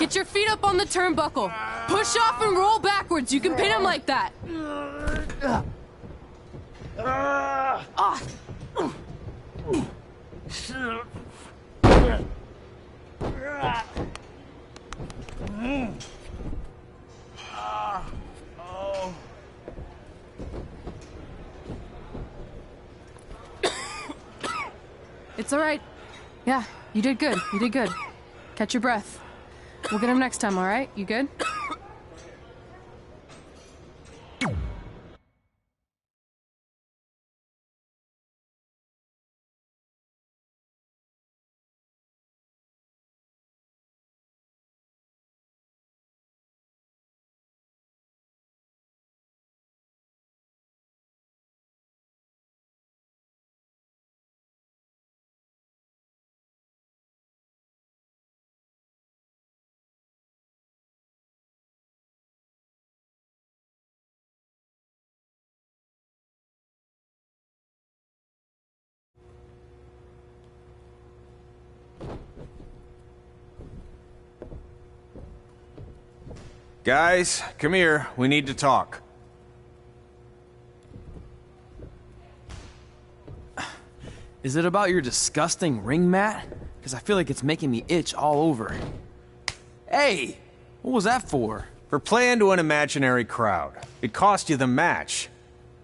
Get your feet up on the turnbuckle. Push off and roll backwards. You can pin him like that. Ah. It's all right. Yeah, you did good. You did good. Catch your breath. We'll get him next time, all right? You good? Guys, come here. We need to talk. Is it about your disgusting ring mat? Because I feel like it's making me itch all over. Hey! What was that for? For playing to an imaginary crowd. It cost you the match.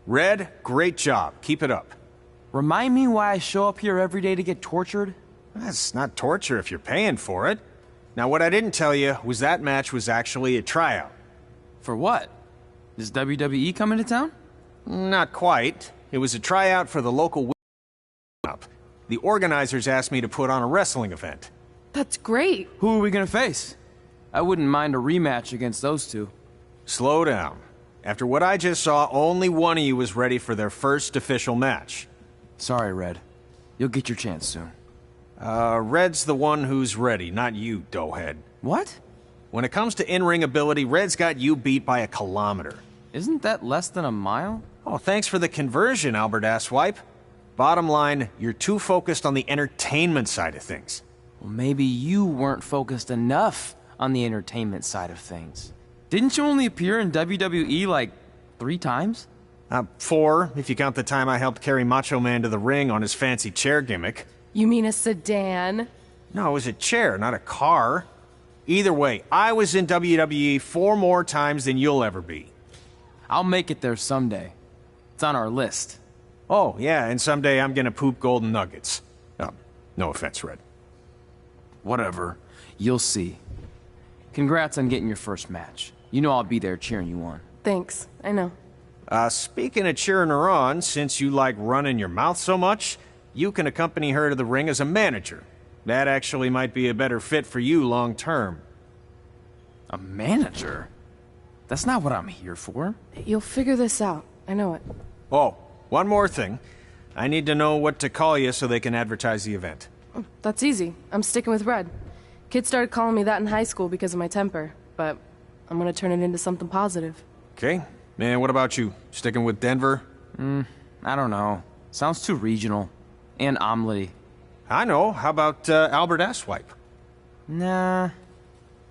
Red, great job. Keep it up. Remind me why I show up here every day to get tortured? That's not torture if you're paying for it. Now, what I didn't tell you was that match was actually a tryout. For what? Is WWE coming to town? Not quite. It was a tryout for the local up. The organizers asked me to put on a wrestling event. That's great. Who are we gonna face? I wouldn't mind a rematch against those two. Slow down. After what I just saw, only one of you was ready for their first official match. Sorry, Red. You'll get your chance soon. Red's the one who's ready, not you, doughhead. What? When it comes to in-ring ability, Red's got you beat by a kilometer. Isn't that less than a mile? Oh, thanks for the conversion, Albert Asswipe. Bottom line, you're too focused on the entertainment side of things. Well, maybe you weren't focused enough on the entertainment side of things. Didn't you only appear in WWE like 3 times? 4, if you count the time I helped carry Macho Man to the ring on his fancy chair gimmick. You mean a sedan? No, it was a chair, not a car. Either way, I was in WWE 4 more times than you'll ever be. I'll make it there someday. It's on our list. Oh, yeah, and someday I'm gonna poop golden nuggets. Oh, no offense, Red. Whatever. You'll see. Congrats on getting your first match. You know I'll be there cheering you on. Thanks. I know. Speaking of cheering her on, since you like running your mouth so much, you can accompany her to the ring as a manager. That actually might be a better fit for you long term. A manager? That's not what I'm here for. You'll figure this out. I know it. Oh, one more thing. I need to know what to call you so they can advertise the event. That's easy. I'm sticking with Red. Kids started calling me that in high school because of my temper, but I'm gonna turn it into something positive. Okay. Man, what about you? Sticking with Denver? I don't know. Sounds too regional. And omelette-y. I know. How about Albert Asswipe? Nah.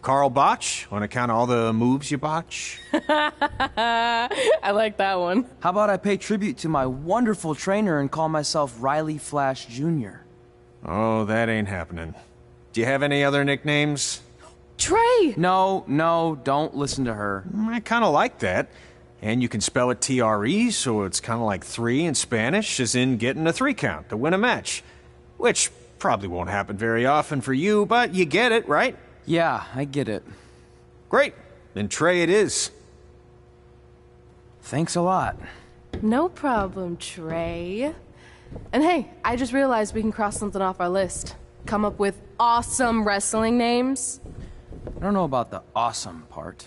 Carl Botch, on account of all the moves you botch? I like that one. How about I pay tribute to my wonderful trainer and call myself Riley Flash Jr.? Oh, that ain't happening. Do you have any other nicknames? Trey! No, don't listen to her. I kind of like that. And you can spell it T-R-E, so it's kind of like 3 in Spanish, as in getting a 3 count to win a match. Which probably won't happen very often for you, but you get it, right? Yeah, I get it. Great. Then Trey it is. Thanks a lot. No problem, Trey. And hey, I just realized we can cross something off our list. Come up with awesome wrestling names. I don't know about the awesome part.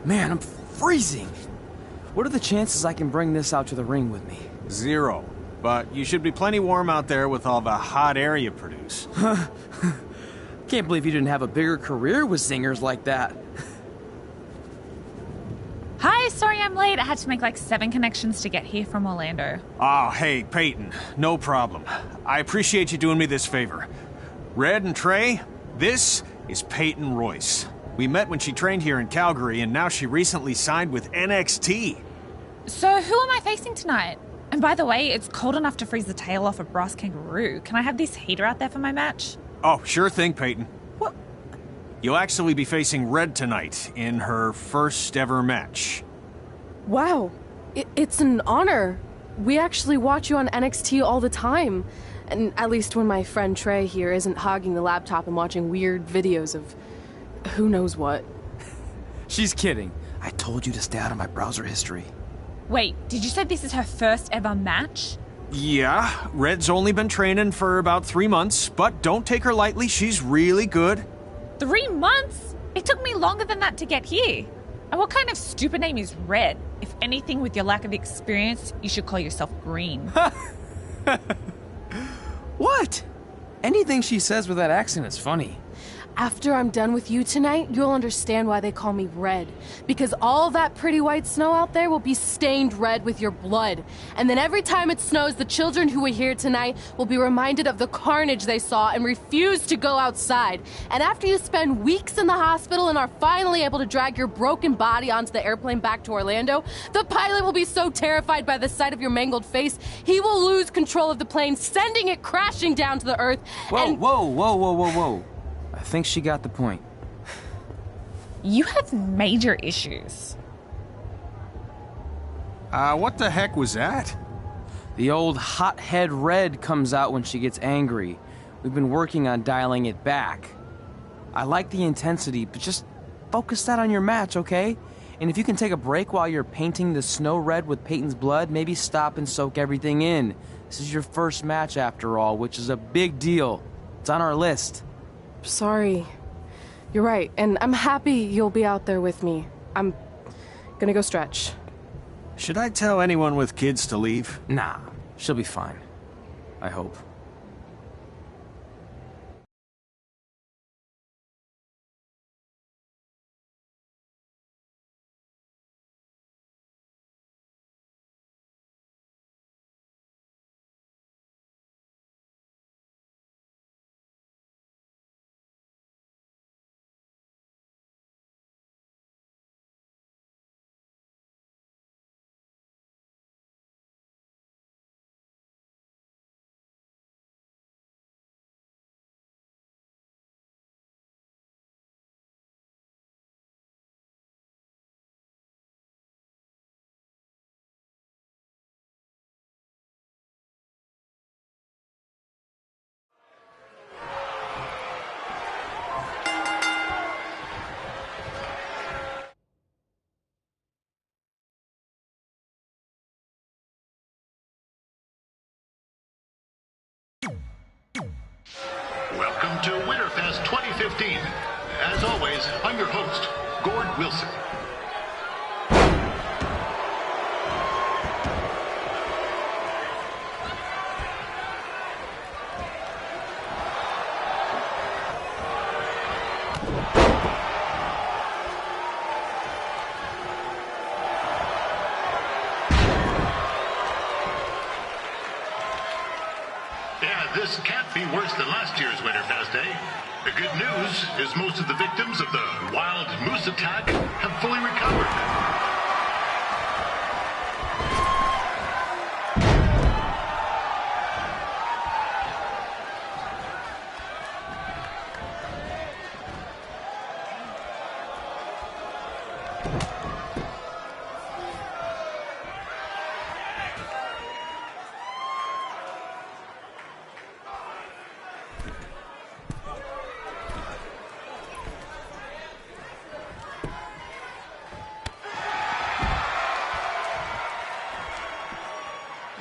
Man, I'm freezing. What are the chances I can bring this out to the ring with me? 0. But you should be plenty warm out there with all the hot air you produce. Can't believe you didn't have a bigger career with zingers like that. Hi, sorry I'm late. I had to make like 7 connections to get here from Orlando. Oh, hey, Peyton. No problem. I appreciate you doing me this favor. Red and Trey, this is Peyton Royce. We met when she trained here in Calgary, and now she recently signed with NXT. So who am I facing tonight? And by the way, it's cold enough to freeze the tail off a brass kangaroo. Can I have this heater out there for my match? Oh, sure thing, Peyton. What? You'll actually be facing Red tonight in her first ever match. Wow, it's an honor. We actually watch you on NXT all the time. And at least when my friend Trey here isn't hogging the laptop and watching weird videos of who knows what. She's kidding. I told you to stay out of my browser history. Wait, did you say this is her first ever match? Yeah, Red's only been training for about 3 months, but don't take her lightly, she's really good. 3 months? It took me longer than that to get here. And what kind of stupid name is Red? If anything, with your lack of experience, you should call yourself Green. What? Anything she says with that accent is funny. After I'm done with you tonight, you'll understand why they call me Red. Because all that pretty white snow out there will be stained red with your blood. And then every time it snows, the children who were here tonight will be reminded of the carnage they saw and refuse to go outside. And after you spend weeks in the hospital and are finally able to drag your broken body onto the airplane back to Orlando, the pilot will be so terrified by the sight of your mangled face, he will lose control of the plane, sending it crashing down to the earth. Whoa. I think she got the point. You have major issues. What the heck was that? The old hothead Red comes out when she gets angry. We've been working on dialing it back. I like the intensity, but just focus that on your match, okay? And if you can take a break while you're painting the snow red with Peyton's blood, maybe stop and soak everything in. This is your first match after all, which is a big deal. It's on our list. Sorry. You're right, and I'm happy you'll be out there with me. I'm gonna go stretch. Should I tell anyone with kids to leave? Nah, she'll be fine. I hope. Welcome to Winterfest 2015. As always, I'm your host, Gord Wilson. This can't be worse than last year's Winterfest, eh? The good news is most of the victims of the wild moose attack have fully recovered.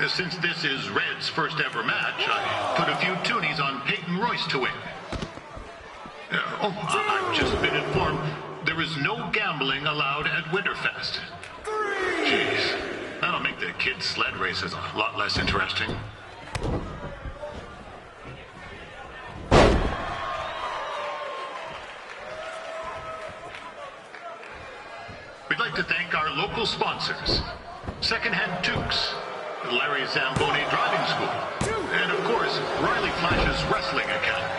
Since this is Red's first ever match, I put a few toonies on Peyton Royce to win. I've just been informed there there is no gambling allowed at Winterfest. Jeez, that'll make the kids' sled races a lot less interesting. We'd like to thank our local sponsors, Secondhand Tukes, Larry Zamboni Driving School, and of course, Riley Flash's Wrestling Academy.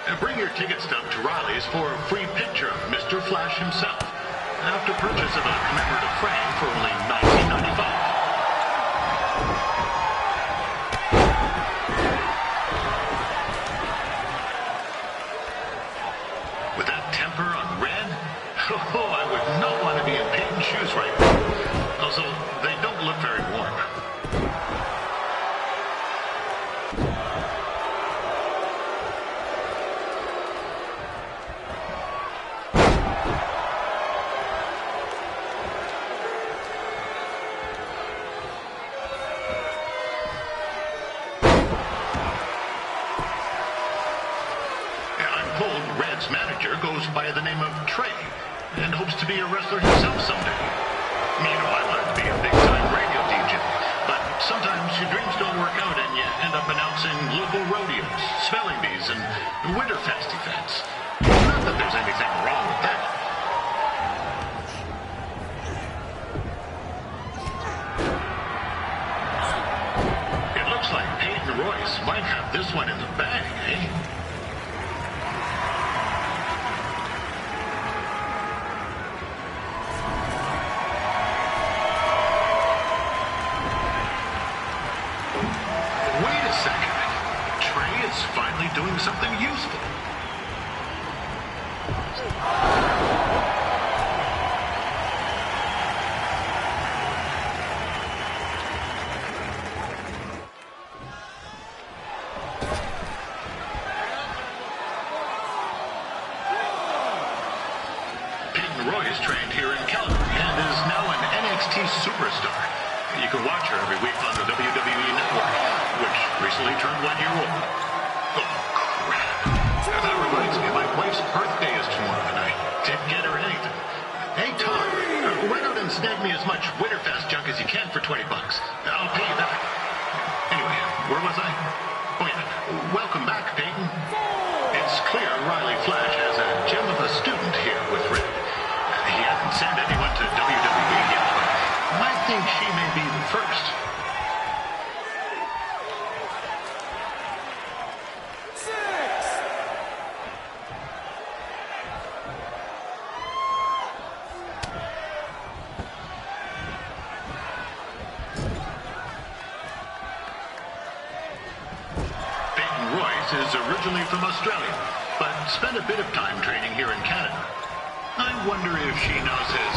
And bring your ticket stub to Riley's for a free picture of Mr. Flash himself, after purchase of a commemorative frame for only $19.95. With that temper on Red, oh, I would not want to be in Peyton's shoes right now. Also, they don't look very warm. Manager goes by the name of Trey and hopes to be a wrestler himself someday. You know, I wanted to be a big-time radio DJ, but sometimes your dreams don't work out and you end up announcing local rodeos, spelling bees, and Winterfest events. Not that there's anything wrong with that. It looks like Peyton Royce might have this one in the bag, eh? Finally doing something useful. Peyton Royce trained here in Calgary and is now an NXT superstar. You can watch her every week on the WWE Network, which recently turned 1 year old. Oh, crap. That reminds me, my wife's birthday is tomorrow, and I didn't get her anything. Hey, Tom, run out and snag me as much Winterfest junk as you can for $20. I'll pay you back. Anyway, where was I? Oh, yeah. Welcome back, Peyton. It's clear Riley Flash has a gem of a student here with Red. He hasn't sent anyone to WWE yet, but I think she may be the first. Is originally from Australia, but spent a bit of time training here in Canada. I wonder if she knows his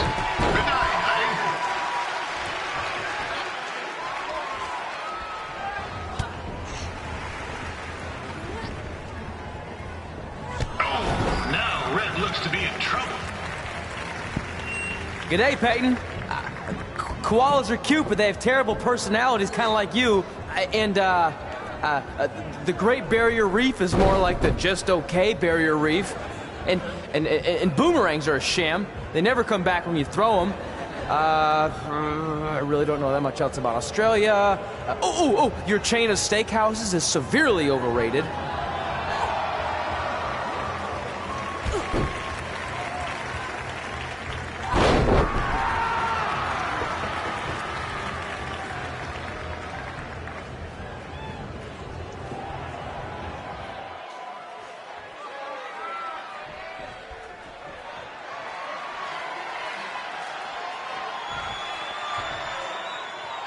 good night, eh? Oh, now Red looks to be in trouble. G'day, Peyton. Koalas are cute, but they have terrible personalities, kind of like you. The Great Barrier Reef is more like the just okay Barrier Reef. And boomerangs are a sham. They never come back when you throw them. I really don't know that much else about Australia. Your chain of steakhouses is severely overrated.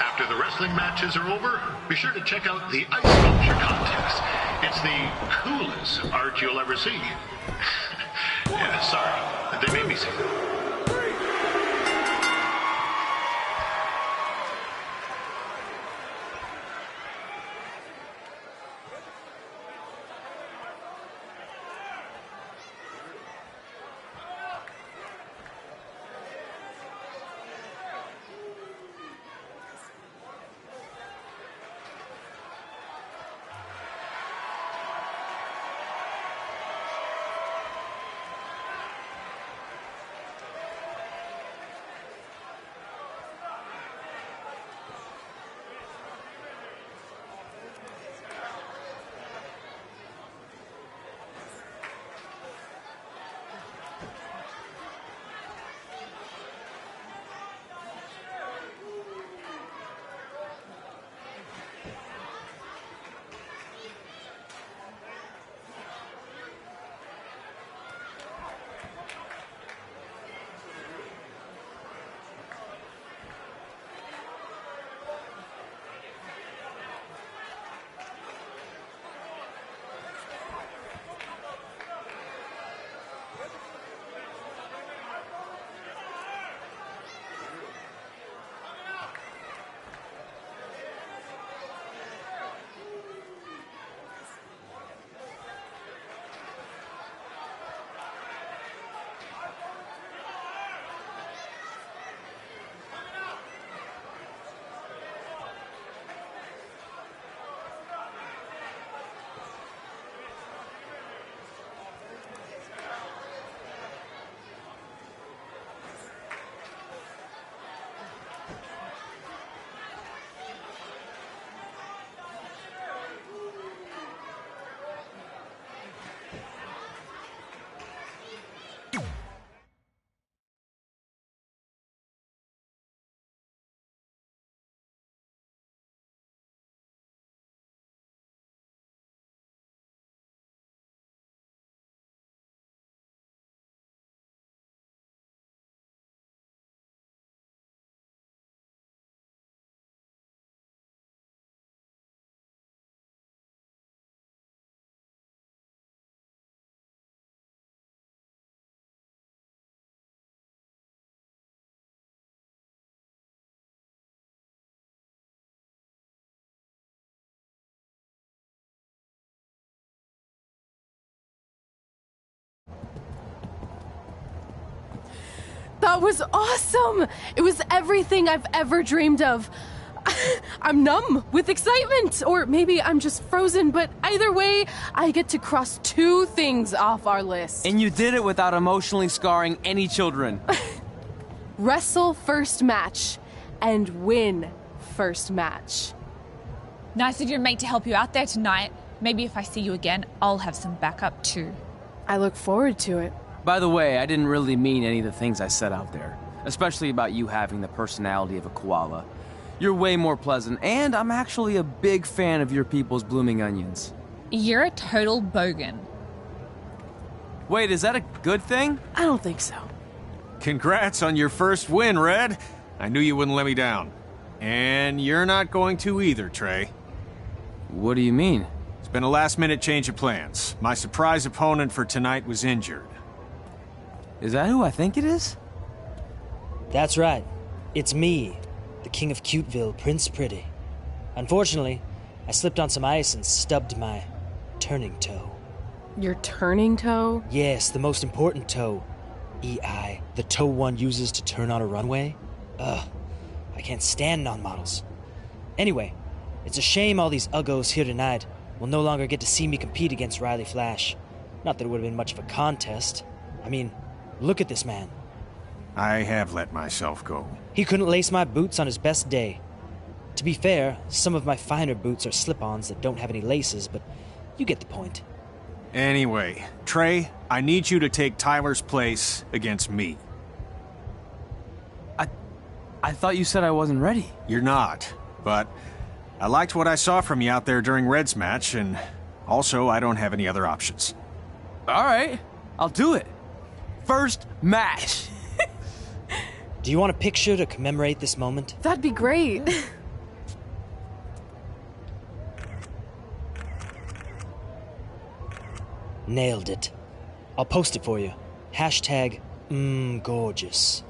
After the wrestling matches are over, be sure to check out the ice sculpture contest. It's the coolest art you'll ever see. Yeah, sorry. They made me say that. That was awesome! It was everything I've ever dreamed of. I'm numb with excitement, or maybe I'm just frozen, but either way, I get to cross 2 things off our list. And you did it without emotionally scarring any children. Wrestle first match and win first match. Nice of your mate to help you out there tonight. Maybe if I see you again, I'll have some backup too. I look forward to it. By the way, I didn't really mean any of the things I said out there, especially about you having the personality of a koala. You're way more pleasant, and I'm actually a big fan of your people's blooming onions. You're a total bogan. Wait, is that a good thing? I don't think so. Congrats on your first win, Red. I knew you wouldn't let me down. And you're not going to either, Trey. What do you mean? It's been a last-minute change of plans. My surprise opponent for tonight was injured. Is that who I think it is? That's right. It's me, the King of Cuteville, Prince Pretty. Unfortunately, I slipped on some ice and stubbed my turning toe. Your turning toe? Yes, the most important toe. EI, the toe one uses to turn on a runway. Ugh, I can't stand non-models. Anyway, it's a shame all these uggos here tonight will no longer get to see me compete against Riley Flash. Not that it would have been much of a contest. I mean, look at this man. I have let myself go. He couldn't lace my boots on his best day. To be fair, some of my finer boots are slip-ons that don't have any laces, but you get the point. Anyway, Trey, I need you to take Tyler's place against me. I thought you said I wasn't ready. You're not, but I liked what I saw from you out there during Red's match, and also I don't have any other options. All right, I'll do it. First match. Do you want a picture to commemorate this moment? That'd be great. Nailed it. I'll post it for you. Hashtag gorgeous.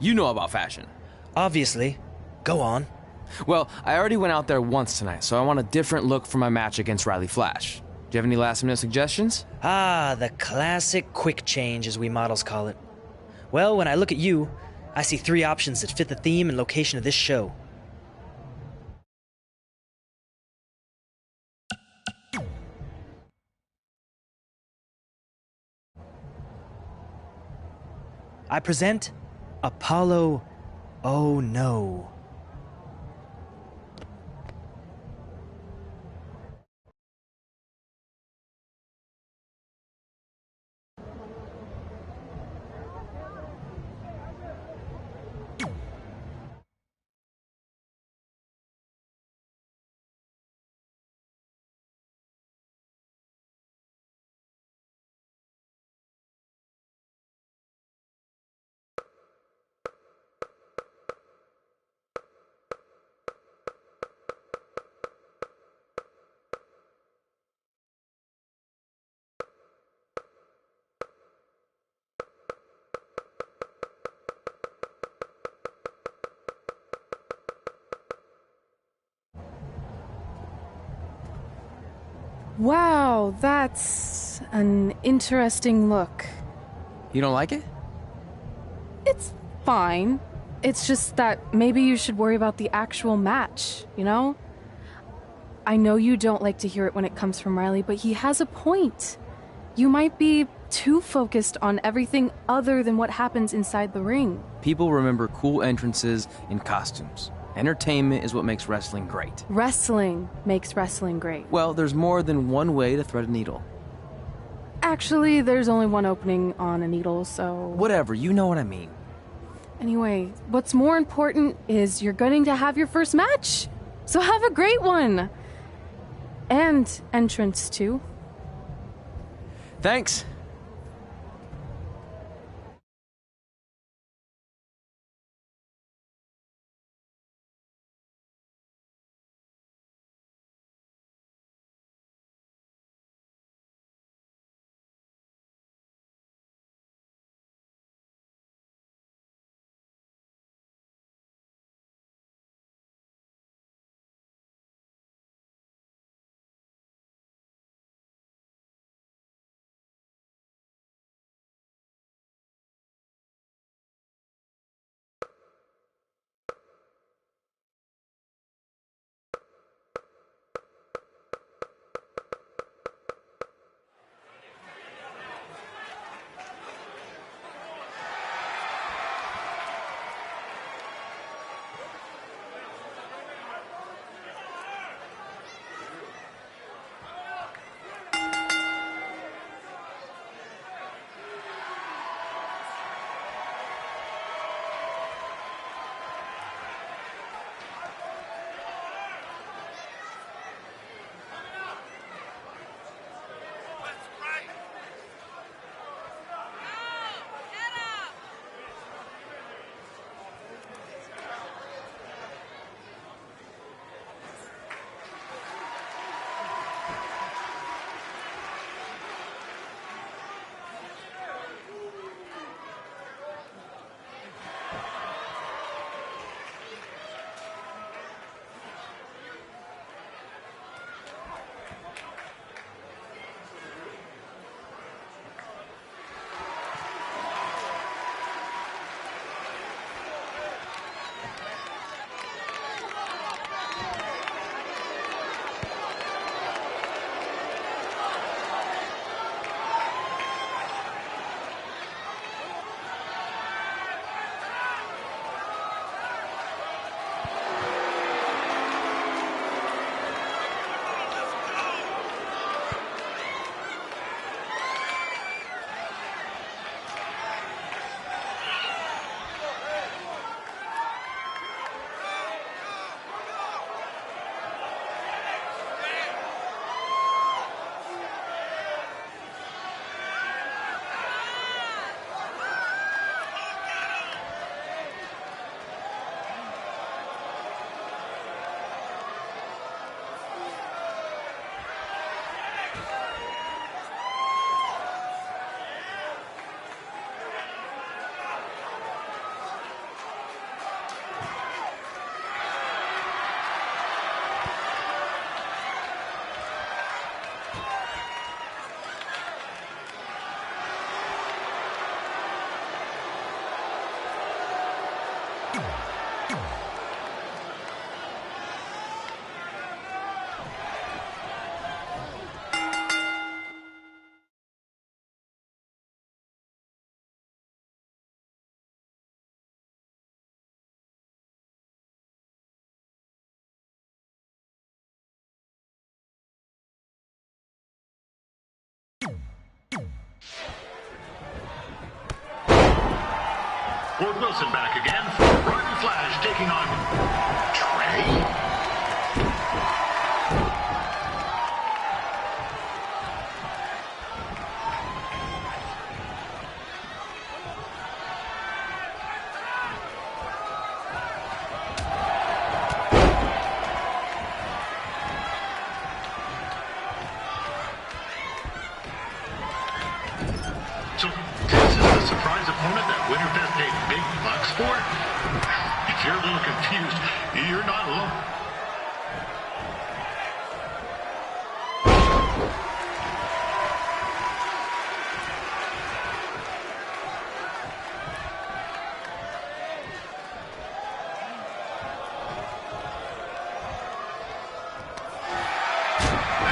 You know about fashion. Obviously. Go on. Well, I already went out there once tonight, so I want a different look for my match against Riley Flash. Do you have any last-minute suggestions? Ah, the classic quick change, as we models call it. Well, when I look at you, I see 3 options that fit the theme and location of this show. I present Apollo Oh No. Wow, that's an interesting look. You don't like it? It's fine. It's just that maybe you should worry about the actual match, you know? I know you don't like to hear it when it comes from Riley, but he has a point. You might be too focused on everything other than what happens inside the ring. People remember cool entrances and costumes. Entertainment is what makes wrestling great. Wrestling makes wrestling great. Well, there's more than one way to thread a needle. Actually, there's only one opening on a needle, so... Whatever, you know what I mean. Anyway, what's more important is you're going to have your first match. So have a great one. And entrance, too. Thanks. Ward Wilson back again for Ryan Flash taking on Trey. So this is the surprise opponent that Winterfest paid big bucks for? If you're a little confused, you're not alone.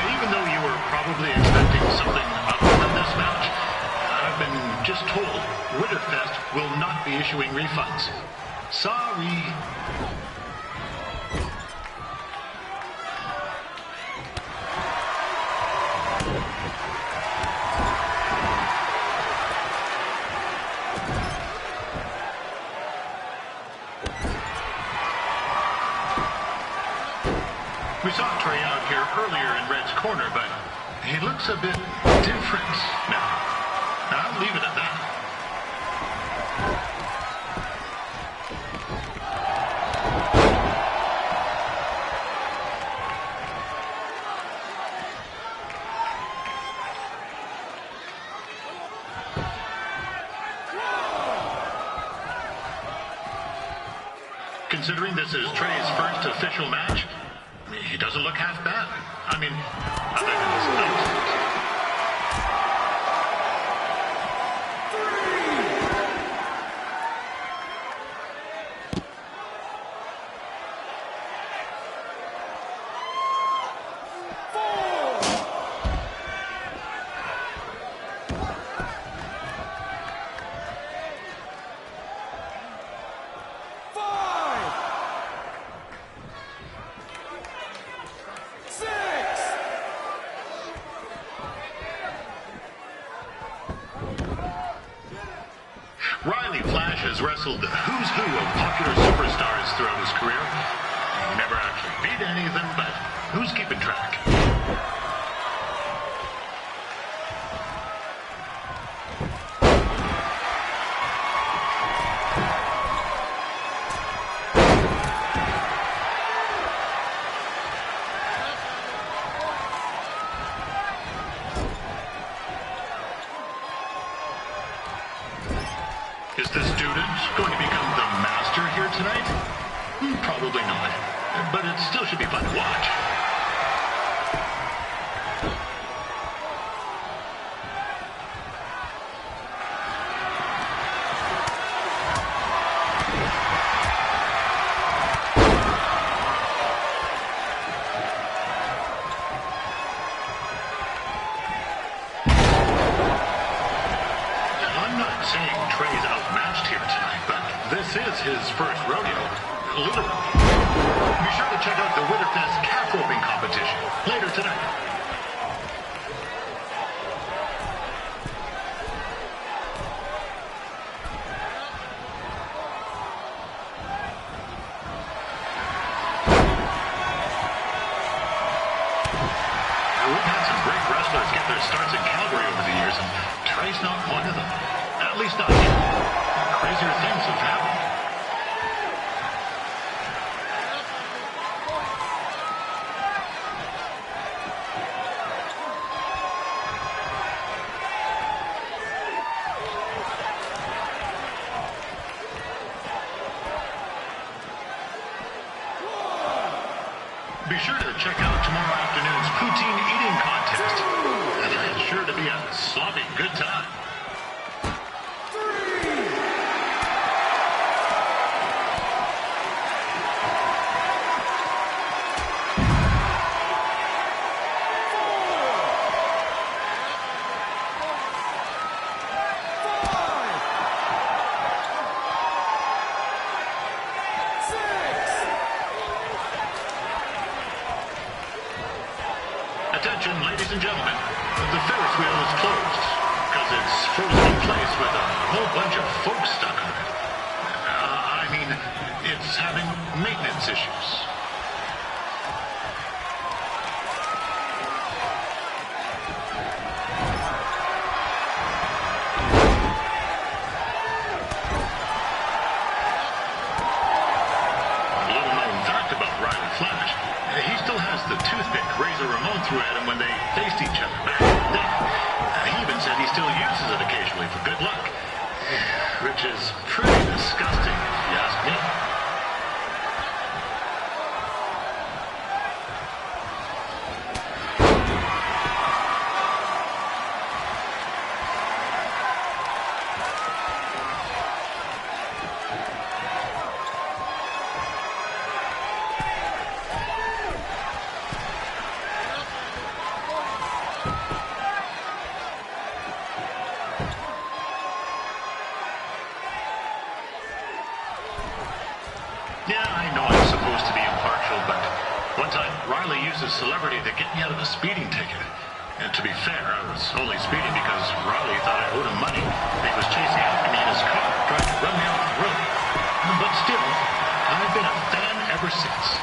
Even though you were probably expecting something other than this match, I've been just told Winterfest will not be issuing refunds. Sorry. We saw Trey out here earlier in Red's corner, but he looks a bit different now. I'll leave it at that. Considering this is Trey's first official match, he doesn't look half bad. I mean, other than his nose. Riley Flash has wrestled the who's who of popular superstars throughout his career. He never actually beat any of them, but who's keeping track? Is the student going to become the master here tonight? Probably not, but it still should be fun to watch. I'm not saying Trey's outmatched here tonight, but this is his first rodeo, literally. Be sure to check out the Winterfest calf roping competition later tonight. We've had some great wrestlers get their starts in Calgary over the years, and Trey's not one of them. At least not yet. Crazier things have happened. Be sure to check out tomorrow afternoon's poutine eating contest. It's sure to be a sloppy good time. and gentlemen, the Ferris wheel is closed because it's frozen in place with a whole bunch of folks stuck on it. I mean, it's having maintenance issues. The toothpick Razor Ramon threw at him when they faced each other back in the day. He even said he still uses it occasionally for good luck, which is pretty disgusting if you ask me. Yeah, I know I'm supposed to be impartial, but one time Riley used a celebrity to get me out of a speeding ticket. And to be fair, I was only speeding because Riley thought I owed him money. He was chasing after me in his car, trying to run me off the road. But still, I've been a fan ever since.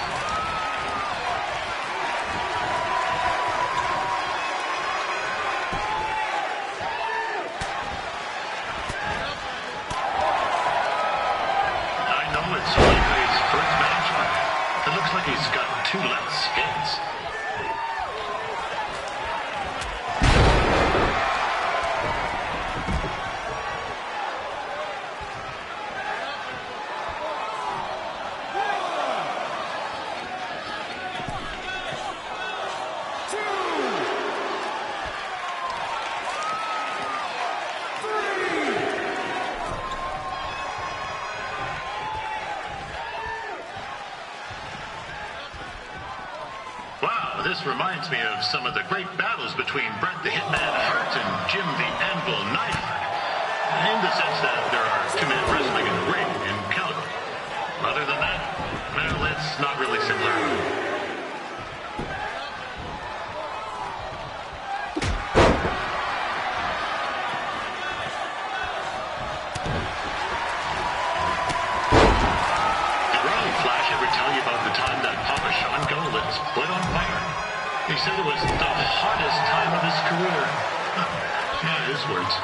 He's got 2 left skates. This reminds me of some of the great battles between Bret the Hitman Hart and Jim the Anvil Neidhart, in the sense that there are 2-man wrestling in the ring in Calgary. Other than that, well, it's not really similar. Did Riley Flash ever tell you about the time that Papa Sean lit split on fire? He said it was the hottest time of his career. Yeah, his words.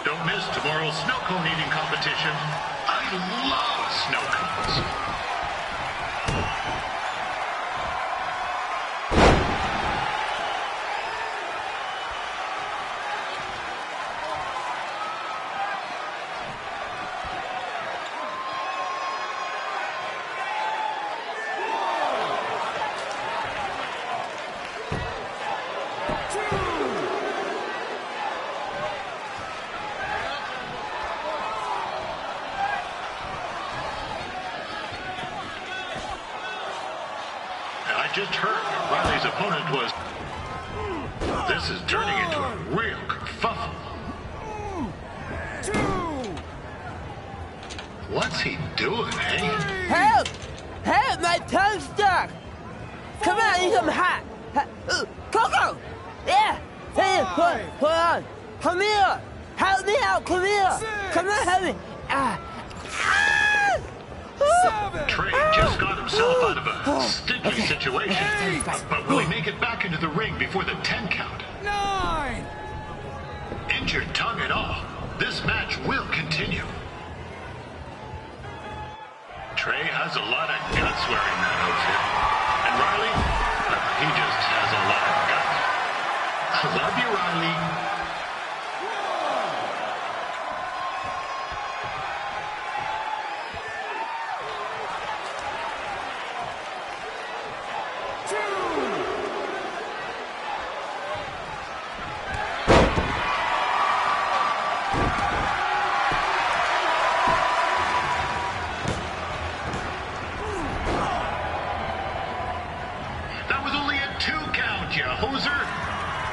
Don't miss tomorrow's snow cone eating competition. I love snow cones. I just heard Riley's opponent was... This is turning into a real kerfuffle. What's he doing, eh? Help! Help! My tongue's stuck! Come on, I need some hot! Coco! Yeah! Hey, hold on! Come here! Help me out! Come here! Come on, help me! Trey just got himself out of a sticky situation. But will he make it back into the ring before the 10 count? 9! Injured tongue and all, this match will continue. Trey has a lot of guts wearing that outfit. And Riley, he just has a lot of guts. I love you, Riley.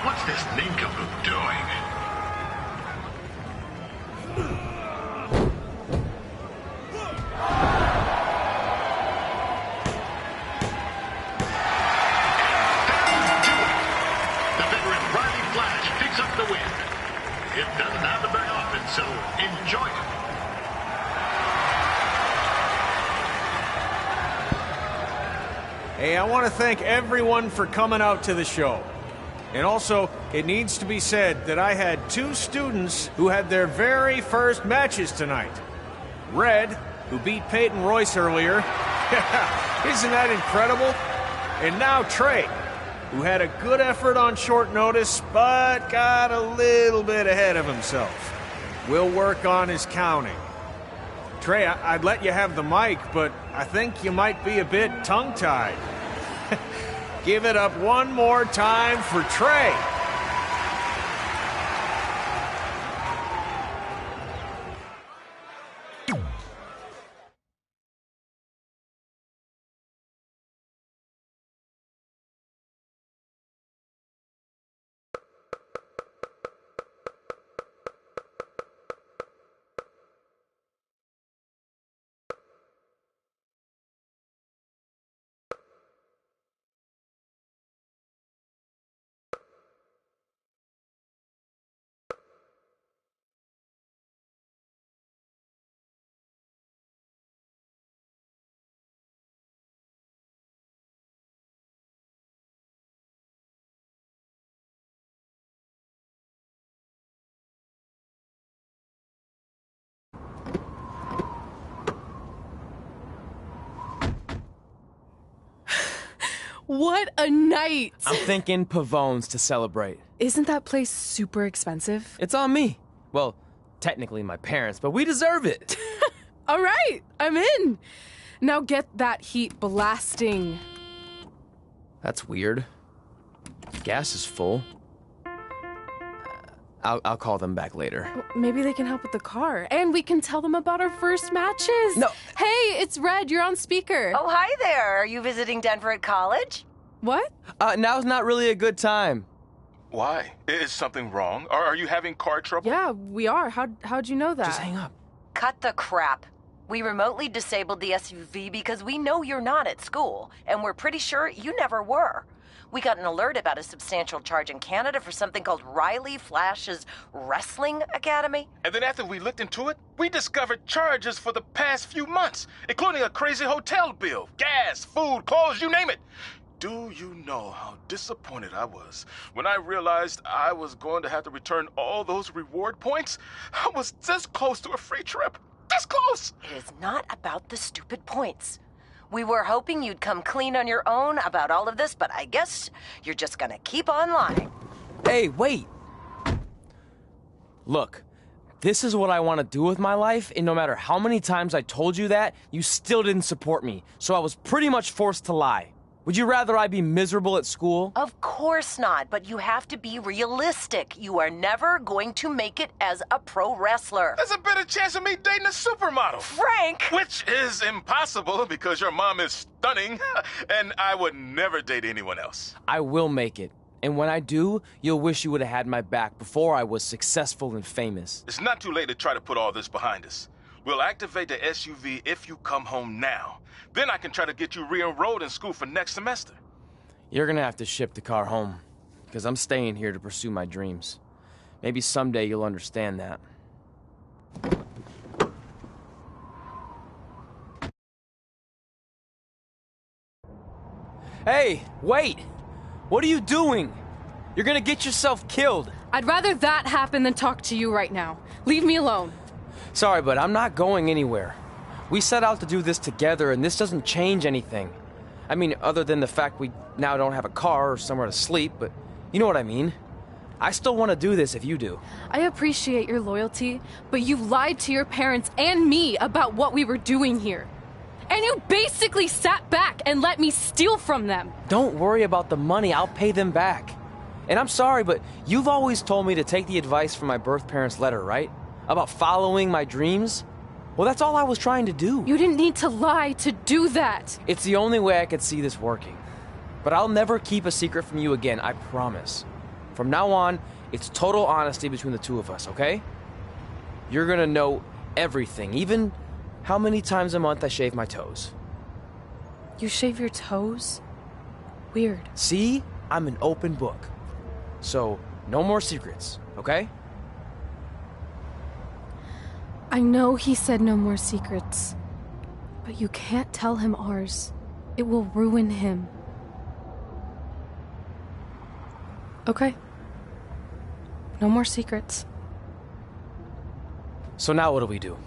What's this nincompoop doing? The veteran Riley Flash picks up the win. It doesn't happen very often, so enjoy it. Hey, I want to thank everyone for coming out to the show. And also, it needs to be said that I had 2 students who had their very first matches tonight. Red, who beat Peyton Royce earlier. Isn't that incredible? And now Trey, who had a good effort on short notice, but got a little bit ahead of himself. We'll work on his counting. Trey, I'd let you have the mic, but I think you might be a bit tongue-tied. Give it up one more time for Trey. What a night! I'm thinking Pavone's to celebrate. Isn't that place super expensive? It's on me. Well, technically my parents, but we deserve it. All right, I'm in. Now get that heat blasting. That's weird. Gas is full. I'll call them back later. Maybe they can help with the car. And we can tell them about our first matches. No. Hey, it's Red. You're on speaker. Oh, hi there. Are you visiting Denver at college? What? Now's not really a good time. Why? Is something wrong? Are you having car trouble? Yeah, we are. How'd you know that? Just hang up. Cut the crap. We remotely disabled the SUV because we know you're not at school, and we're pretty sure you never were. We got an alert about a substantial charge in Canada for something called Riley Flash's Wrestling Academy. And then after we looked into it, we discovered charges for the past few months, including a crazy hotel bill, gas, food, clothes, you name it. Do you know how disappointed I was when I realized I was going to have to return all those reward points? I was this close to a free trip. This close! It is not about the stupid points. We were hoping you'd come clean on your own about all of this, but I guess you're just gonna keep on lying. Hey, wait. Look, this is what I want to do with my life, and no matter how many times I told you that, you still didn't support me, so I was pretty much forced to lie. Would you rather I be miserable at school? Of course not, but you have to be realistic. You are never going to make it as a pro wrestler. There's a better chance of me dating a supermodel. Frank! Which is impossible because your mom is stunning, and I would never date anyone else. I will make it. And when I do, you'll wish you would have had my back before I was successful and famous. It's not too late to try to put all this behind us. We'll activate the SUV if you come home now. Then I can try to get you re-enrolled in school for next semester. You're gonna have to ship the car home, because I'm staying here to pursue my dreams. Maybe someday you'll understand that. Hey, wait! What are you doing? You're gonna get yourself killed. I'd rather that happen than talk to you right now. Leave me alone. Sorry, but I'm not going anywhere. We set out to do this together, and this doesn't change anything. I mean, other than the fact we now don't have a car or somewhere to sleep, but you know what I mean. I still want to do this if you do. I appreciate your loyalty, but you lied to your parents and me about what we were doing here. And you basically sat back and let me steal from them. Don't worry about the money, I'll pay them back. And I'm sorry, but you've always told me to take the advice from my birth parents' letter, right? About following my dreams? Well, that's all I was trying to do. You didn't need to lie to do that. It's the only way I could see this working. But I'll never keep a secret from you again, I promise. From now on, it's total honesty between the two of us, okay? You're gonna know everything, even how many times a month I shave my toes. You shave your toes? Weird. See? I'm an open book. So, no more secrets, okay? I know he said no more secrets, but you can't tell him ours. It will ruin him. Okay. No more secrets. So now what do we do?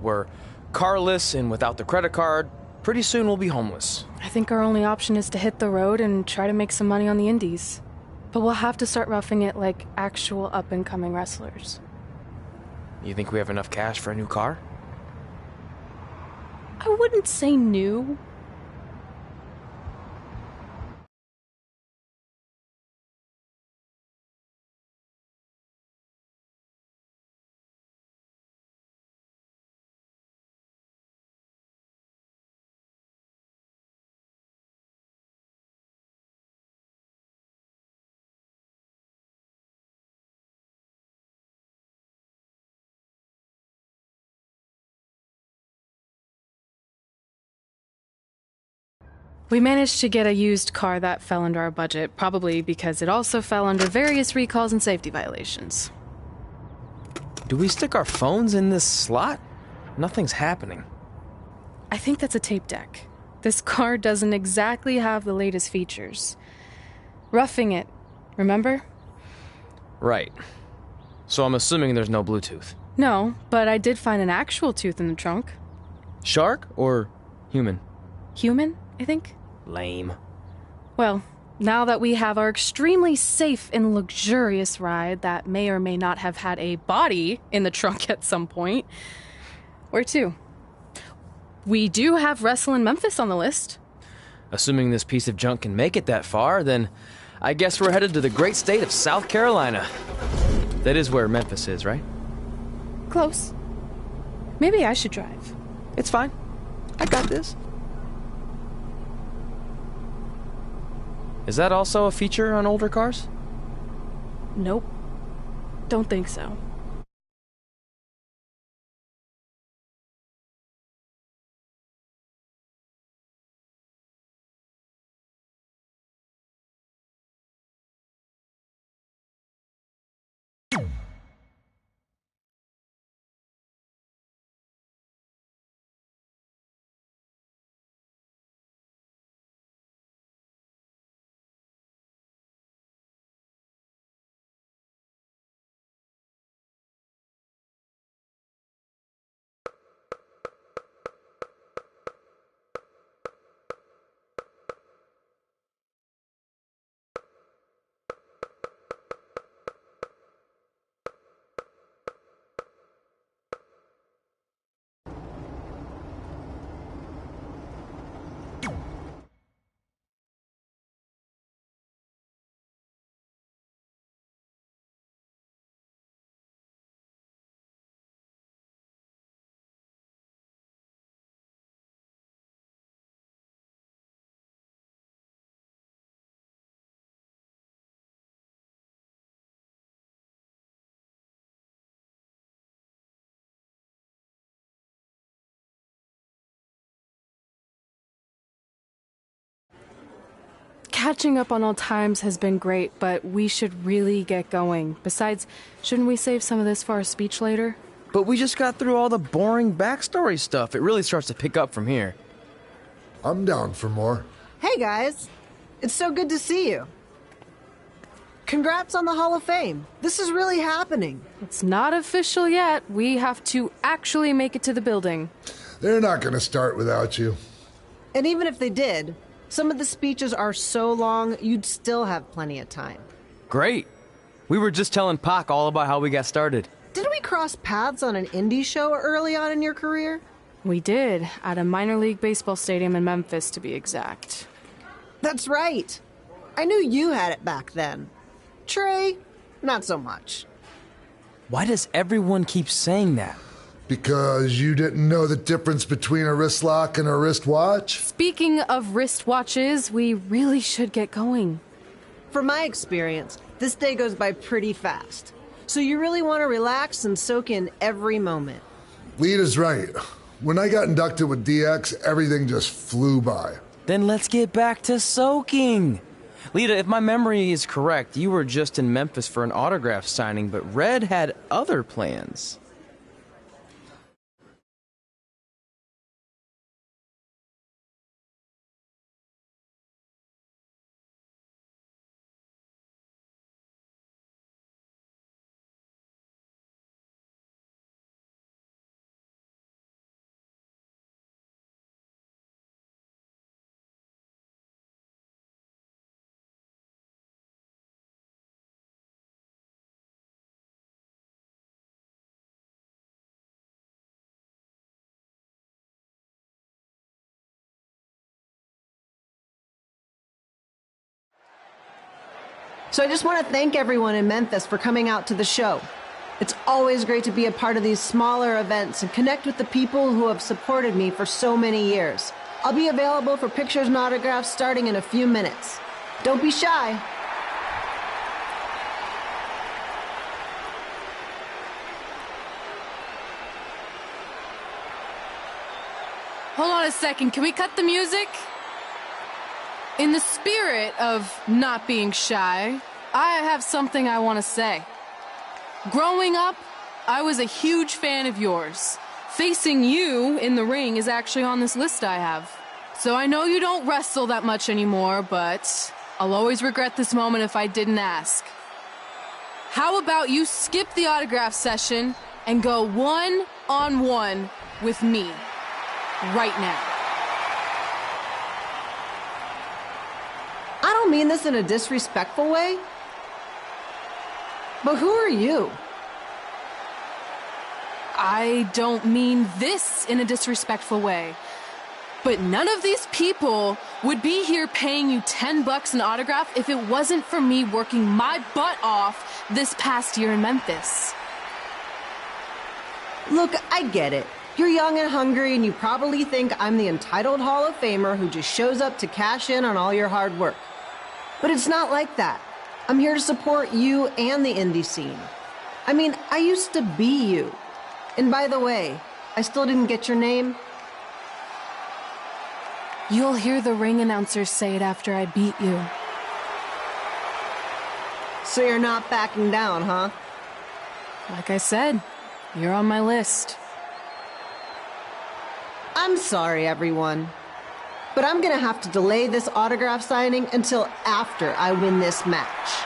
We're carless and without the credit card. Pretty soon we'll be homeless. I think our only option is to hit the road and try to make some money on the indies. But we'll have to start roughing it like actual up-and-coming wrestlers. You think we have enough cash for a new car? I wouldn't say new. We managed to get a used car that fell under our budget, probably because it also fell under various recalls and safety violations. Do we stick our phones in this slot? Nothing's happening. I think that's a tape deck. This car doesn't exactly have the latest features. Roughing it, remember? Right. So I'm assuming there's no Bluetooth. No, but I did find an actual tooth in the trunk. Shark or human? Human, I think. Lame. Well, now that we have our extremely safe and luxurious ride that may or may not have had a body in the trunk at some point, where to? We do have Wrestle in Memphis on the list. Assuming this piece of junk can make it that far, then I guess we're headed to the great state of South Carolina. That is where Memphis is, right? Close. Maybe I should drive. It's fine. I got this. Is that also a feature on older cars? Nope. Don't think so. Catching up on old times has been great, but we should really get going. Besides, shouldn't we save some of this for our speech later? But we just got through all the boring backstory stuff. It really starts to pick up from here. I'm down for more. Hey guys, it's so good to see you. Congrats on the Hall of Fame. This is really happening. It's not official yet. We have to actually make it to the building. They're not going to start without you. And even if they did, some of the speeches are so long, you'd still have plenty of time. Great. We were just telling Pac all about how we got started. Didn't we cross paths on an indie show early on in your career? We did, at a minor league baseball stadium in Memphis, to be exact. That's right. I knew you had it back then. Trey, not so much. Why does everyone keep saying that? Because you didn't know the difference between a wrist lock and a wristwatch? Speaking of wristwatches, we really should get going. From my experience, This day goes by pretty fast. So you really want to relax and soak in every moment. Lita's right. When I got inducted with DX, everything just flew by. Then let's get back to soaking. Lita, if my memory is correct, you were just in Memphis for an autograph signing, but Red had other plans. So I just want to thank everyone in Memphis for coming out to the show. It's always great to be a part of these smaller events and connect with the people who have supported me for so many years. I'll be available for pictures and autographs starting in a few minutes. Don't be shy. Hold on a second, can we cut the music? In the spirit of not being shy, I have something I want to say. Growing up, I was a huge fan of yours. Facing you in the ring is actually on this list I have. So I know you don't wrestle that much anymore, but I'll always regret this moment if I didn't ask. How about you skip the autograph session and go one-on-one with me right now? I don't mean this in a disrespectful way, but who are you? I don't mean this in a disrespectful way, but none of these people would be here paying you $10 an autograph if it wasn't for me working my butt off this past year in Memphis. Look, I get it. You're young and hungry, and you probably think I'm the entitled Hall of Famer who just shows up to cash in on all your hard work. But it's not like that. I'm here to support you and the indie scene. I mean, I used to be you. And by the way, I still didn't get your name. You'll hear the ring announcers say it after I beat you. So you're not backing down, huh? Like I said, you're on my list. I'm sorry, everyone. But I'm gonna have to delay this autograph signing until after I win this match.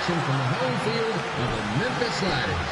action from the home field of the Memphis Sliders.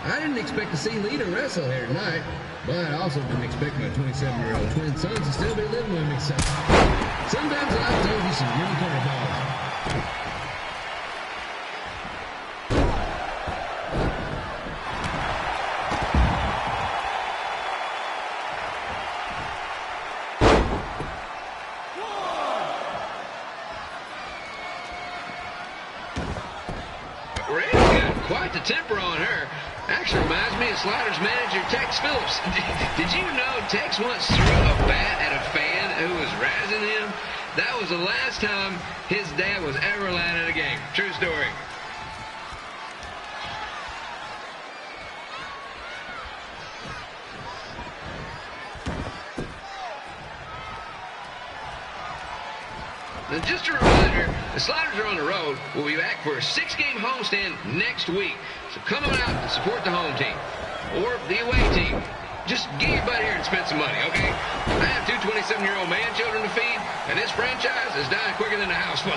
I didn't expect to see Lita wrestle here tonight, but I also didn't expect my 27-year-old twin sons to still be living with me, so sometimes life throws you some really curveballs. Red's got quite the temper on her. Actually reminds me of Sliders manager Tex Phillips. Did you know Tex once threw a bat at a fan who was razzing him? That was the last time his dad was ever allowed in a game. True story. And just a reminder, the Sliders are on the road. We'll be back for a 6-game homestand next week. So come on out and support the home team. Or the away team. Just get your butt here and spend some money, okay? I have 2 27-year-old man children to feed, and this franchise is dying quicker than a house fly.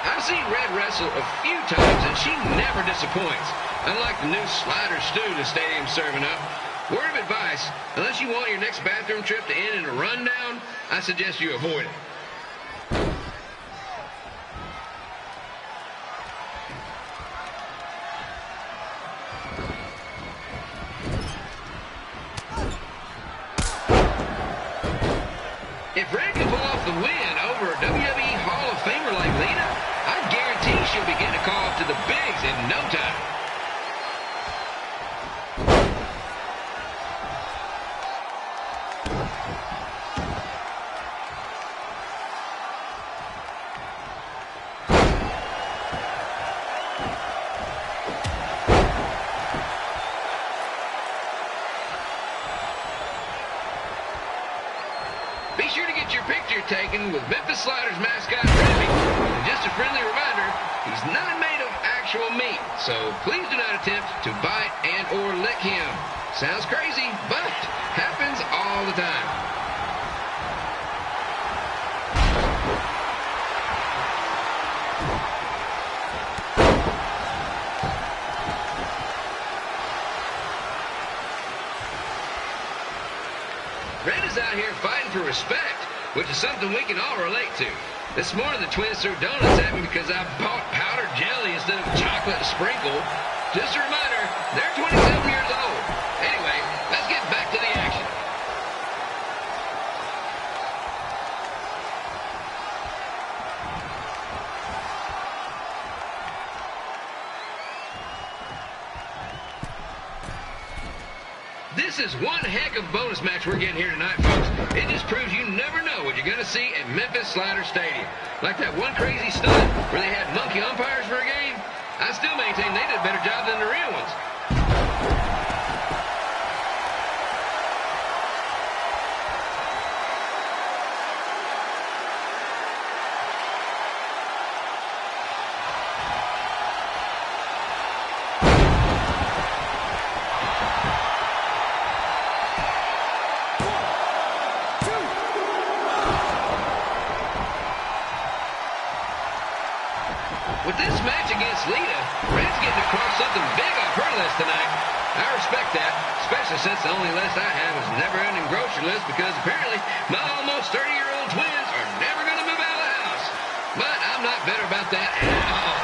I've seen Red wrestle a few times, and she never disappoints. Unlike the new Slider stew the stadium's serving up. Word of advice, unless you want your next bathroom trip to end in a rundown, I suggest you avoid it. If Red can pull off the win over a WWE Hall of Famer like Lita, I guarantee she'll be getting a call up to the bigs in no time. Be sure to get your picture taken with Memphis Sliders mascot Remy. And just a friendly reminder, he's not made of actual meat, so please do not attempt to bite and or lick him. Sounds crazy, but happens all the time. Red is out here fighting for respect, which is something we can all relate to. This morning, the twins threw donuts at me because I bought powdered jelly instead of chocolate sprinkle. Just a reminder, they're 27 years old. Anyway, let's get back to the action. This is one heck of a bonus match we're getting here tonight, folks. It just proves you never know what you're going to see at Memphis Slider Stadium. Like that one crazy stunt where they had monkey umpires for a game. I still maintain they did a better job than the real ones. With this match against Lita, Red's getting across something big off her list tonight. I respect that, especially since the only list I have is a never-ending grocery list because apparently my almost 30-year-old twins are never going to move out of the house. But I'm not bitter about that at all.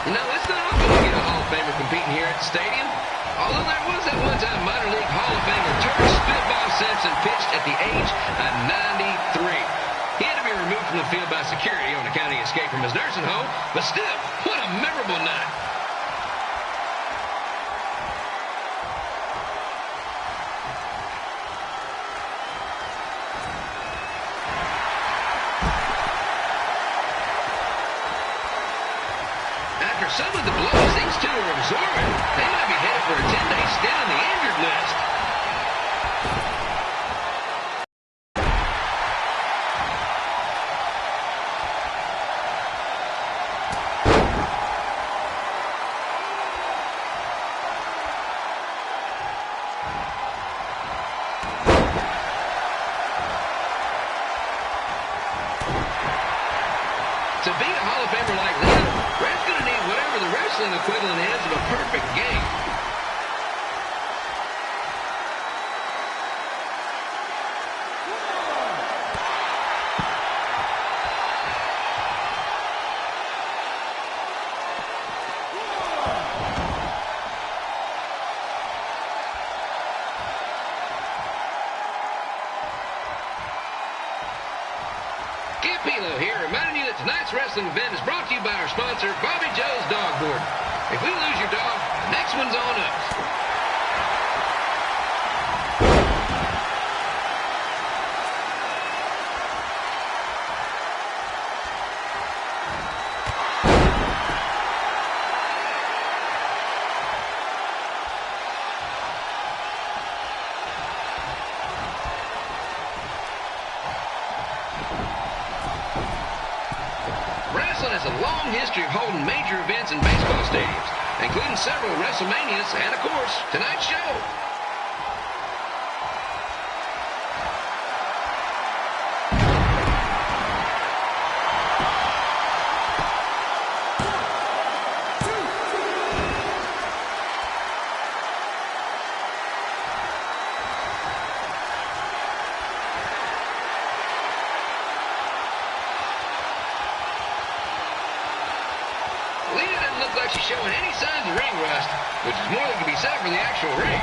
You know, it's not often to get a Hall of Famer competing here at the stadium. Although there was that one-time minor league Hall of Famer Turner Spitball Simpson pitched at the age of 93. He had to be removed from the field by security on account of escape from his nursing home, but still, what a memorable night. some of the blows these two are absorbing, they might be headed for a 10-day stint on the injured list. To beat a Hall of Famer like Lita, Red's going to need whatever the wrestling equivalent is of a perfect game. Pilo here, reminding you that tonight's wrestling event is brought to you by our sponsor, Bobby Joe's Dog Board. If we lose your dog, the next one's on us. Wrestling has a long history of holding major events in baseball stadiums, including several WrestleManias and, of course, tonight's show. Like she's showing any signs of ring rust, which is more than can be said for the actual ring.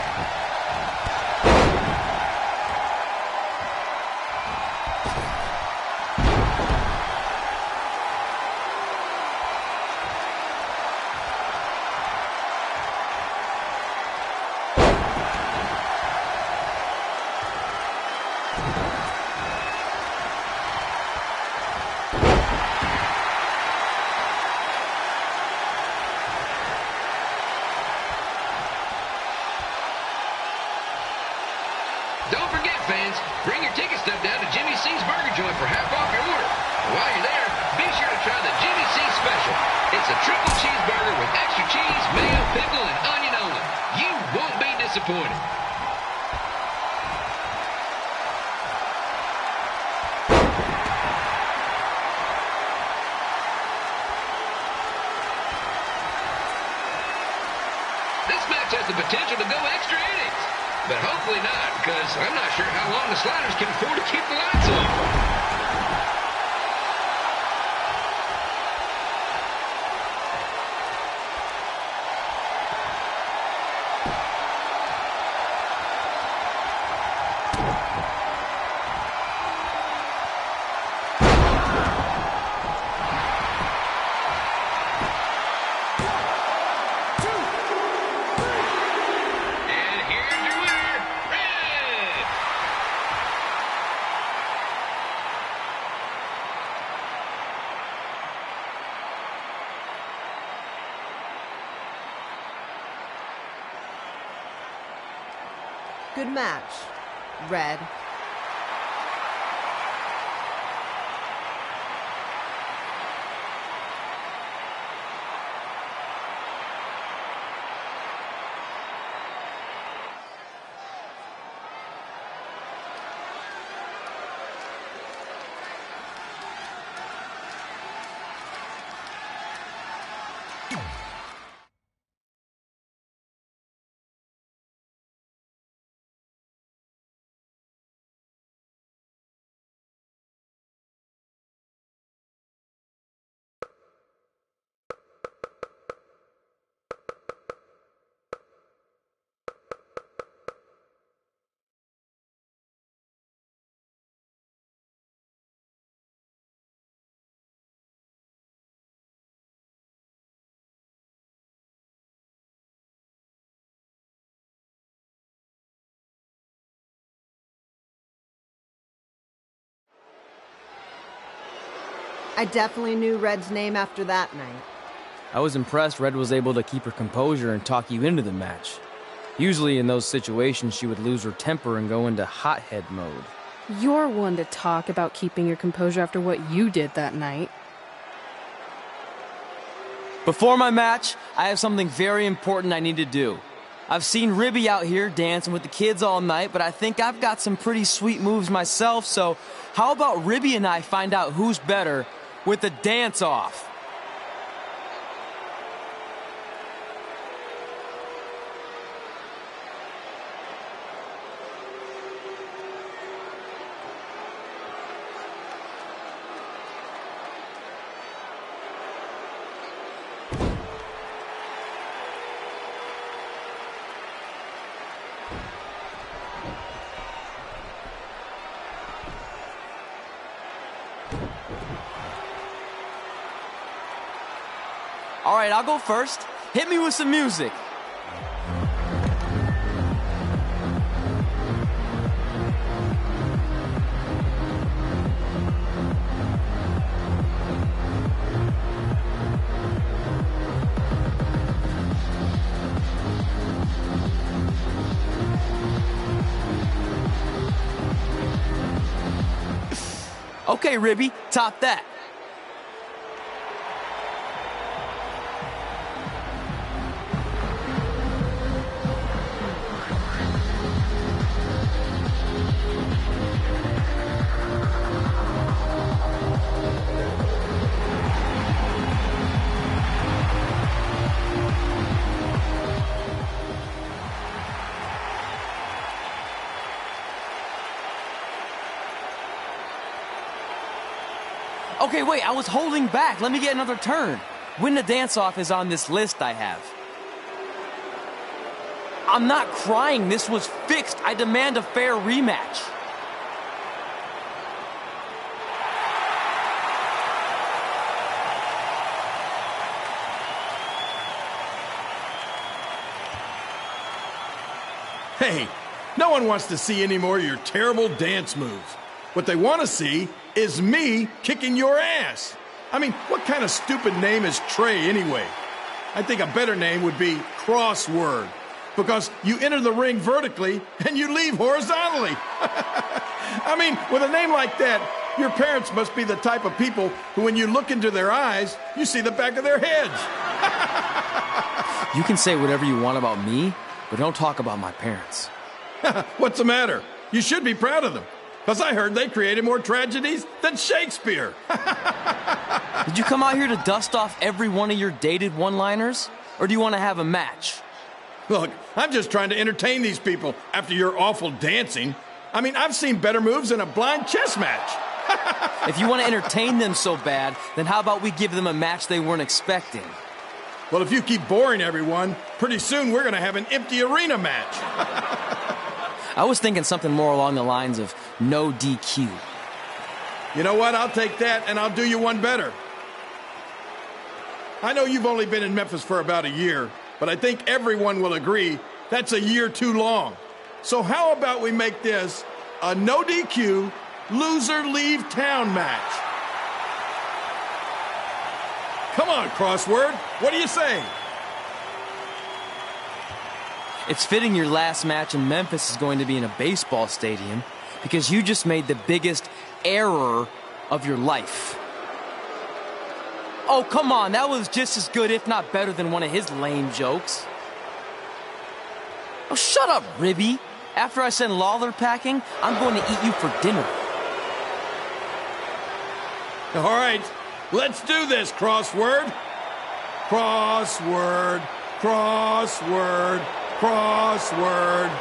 Don't forget, fans, bring your ticket stub down to Jimmy C's Burger Joint for half off your order. And while you're there, be sure to try the Jimmy C Special. It's a triple cheeseburger with extra cheese, mayo, pickle, and onion only. You won't be disappointed. This match has the potential to go extra innings. But hopefully not, because I'm not sure how long the Sliders can afford to keep the lights on. Good match, Red. I definitely knew Red's name after that night. I was impressed Red was able to keep her composure and talk you into the match. Usually in those situations, she would lose her temper and go into hothead mode. You're one to talk about keeping your composure after what you did that night. Before my match, I have something very important I need to do. I've seen Ribby out here dancing with the kids all night, but I think I've got some pretty sweet moves myself, so how about Ribby and I find out who's better with the dance-off? All right, I'll go first. Hit me with some music. Okay, Ribby, top that. Okay, wait, I was holding back. Let me get another turn. Win the dance-off is on this list I have. I'm not crying. This was fixed. I demand a fair rematch. Hey, no one wants to see any more of your terrible dance moves. What they want to see is me kicking your ass. I mean, what kind of stupid name is Trey anyway? I think a better name would be Crossword, because you enter the ring vertically and you leave horizontally. I mean, with a name like that, your parents must be the type of people who, when you look into their eyes, you see the back of their heads. You can say whatever you want about me, but don't talk about my parents. What's the matter? You should be proud of them. Because I heard they created more tragedies than Shakespeare. Did you come out here to dust off every one of your dated one-liners? Or do you want to have a match? Look, I'm just trying to entertain these people after your awful dancing. I mean, I've seen better moves in a blind chess match. If you want to entertain them so bad, then how about we give them a match they weren't expecting? Well, if you keep boring everyone, pretty soon we're going to have an empty arena match. I was thinking something more along the lines of no DQ. You know what? I'll take that, and I'll do you one better. I know you've only been in Memphis for about a year, but I think everyone will agree that's a year too long. So how about we make this a no DQ, loser leave town match? Come on, Crossword. What do you say? It's fitting your last match in Memphis is going to be in a baseball stadium because you just made the biggest error of your life. Oh, come on. That was just as good, if not better, than one of his lame jokes. Oh, shut up, Ribby. After I send Lawler packing, I'm going to eat you for dinner. All right, let's do this, Crossword. Crossword, crossword, crossword.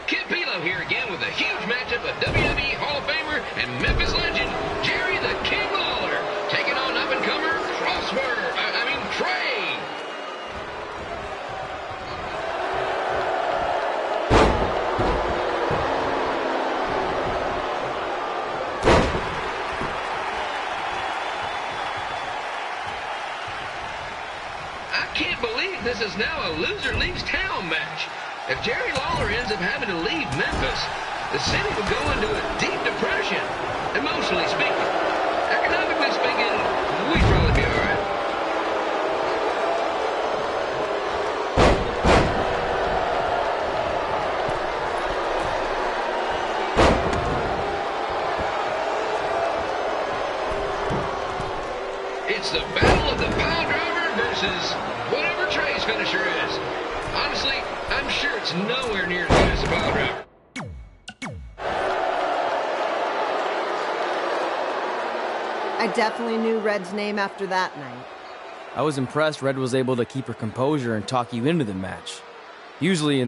Kid Pilo here again with a huge matchup of WWE Hall of Famer and Memphis legend Jerry the King Lawler taking on up-and-comer Trey. I can't believe this is now a loser leaves town match. If Jerry Lawler ends up having to leave Memphis, the city would go into a deep depression, emotionally speaking. Economically speaking, we'd probably be all right. It's the battle of the pile driver versus whatever Trey's finisher is. Honestly, I'm sure it's nowhere near as good as the pile driver. I definitely knew Red's name after that night. I was impressed Red was able to keep her composure and talk you into the match. Usually in